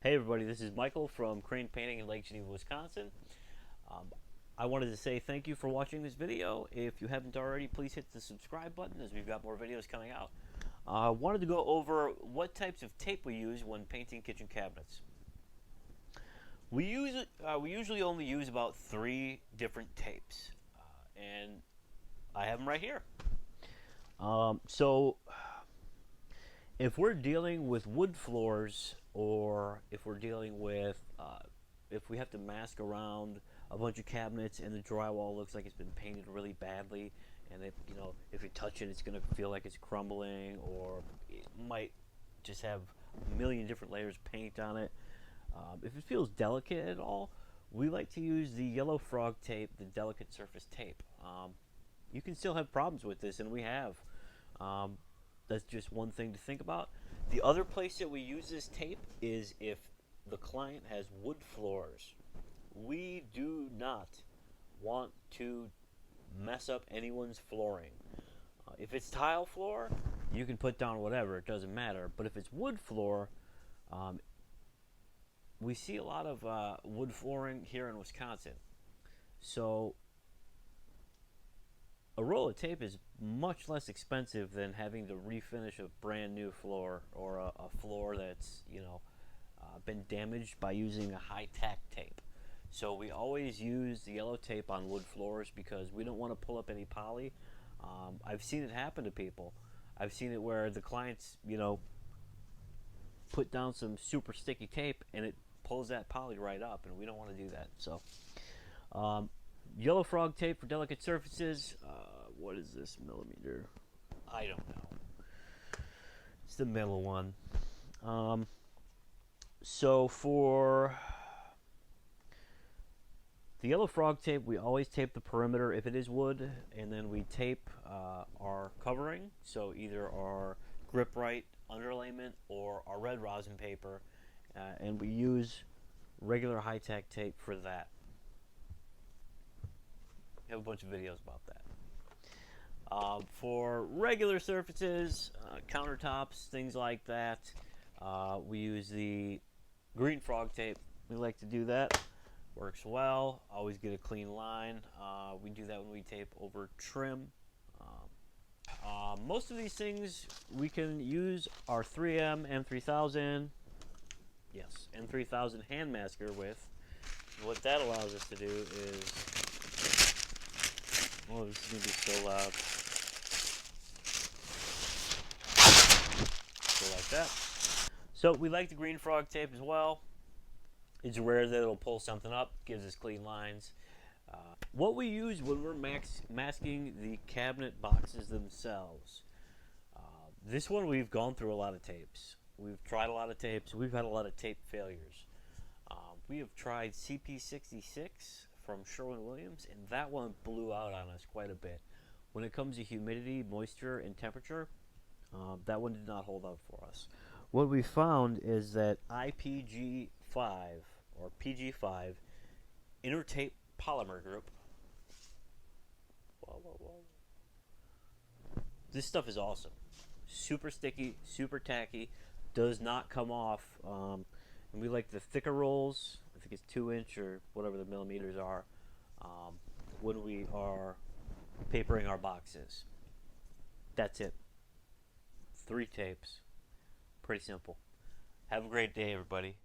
Hey everybody, this is Michael from Crane Painting in Lake Geneva, Wisconsin. Um, I wanted to say thank you for watching this video. If you haven't already, please hit the subscribe button as we've got more videos coming out. I wanted to go over what types of tape we use when painting kitchen cabinets. We usually only use about 3 different tapes, and I have them right here. So if we're dealing with wood floors, or if we're dealing with if we have to mask around a bunch of cabinets and the drywall looks like it's been painted really badly, and if you touch it, it's going to feel like it's crumbling, or it might just have a million different layers of paint on it. If it feels delicate at all, we like to use the yellow frog tape, the delicate surface tape. You can still have problems with this, and we have. That's just one thing to think about. The other place that we use this tape is if the client has wood floors. We do not want to mess up anyone's flooring. If it's tile floor, you can put down whatever, it doesn't matter. But if it's wood floor, we see a lot of wood flooring here in Wisconsin. So a roll of tape is much less expensive than having to refinish a brand new floor, or a floor that's been damaged by using a high tack tape. So we always use the yellow tape on wood floors because we don't want to pull up any poly. I've seen it happen to people. I've seen it where the clients put down some super sticky tape and it pulls that poly right up, and we don't want to do that. So yellow frog tape for delicate surfaces. What is this millimeter? I don't know. It's the middle one. So for the yellow frog tape, we always tape the perimeter if it is wood, and then we tape our covering, so either our grip right underlayment or our red rosin paper, and we use regular high-tack tape for that. We have a bunch of videos about that. For regular surfaces, countertops, things like that, we use the green frog tape. We like to do that. Works well. Always get a clean line. We do that when we tape over trim. Most of these things we can use our 3M M3000. Yes, M3000 hand masker with. What that allows us to do is, oh, this is going to be so loud. Go like that. So we like the green frog tape as well. It's rare that it'll pull something up, gives us clean lines. What we use when we're masking the cabinet boxes themselves. This one we've gone through a lot of tapes. We've tried a lot of tapes. We've had a lot of tape failures. We have tried CP66 from Sherwin-Williams, and that one blew out on us quite a bit. When it comes to humidity, moisture, and temperature, that one did not hold up for us. What we found is that IPG5 or PG5 Intertape Polymer Group. This stuff is awesome. Super sticky, super tacky, does not come off. And we like the thicker rolls. I think it's 2-inch or whatever the millimeters are, when we are papering our boxes. That's it. 3 tapes. Pretty simple. Have a great day, everybody.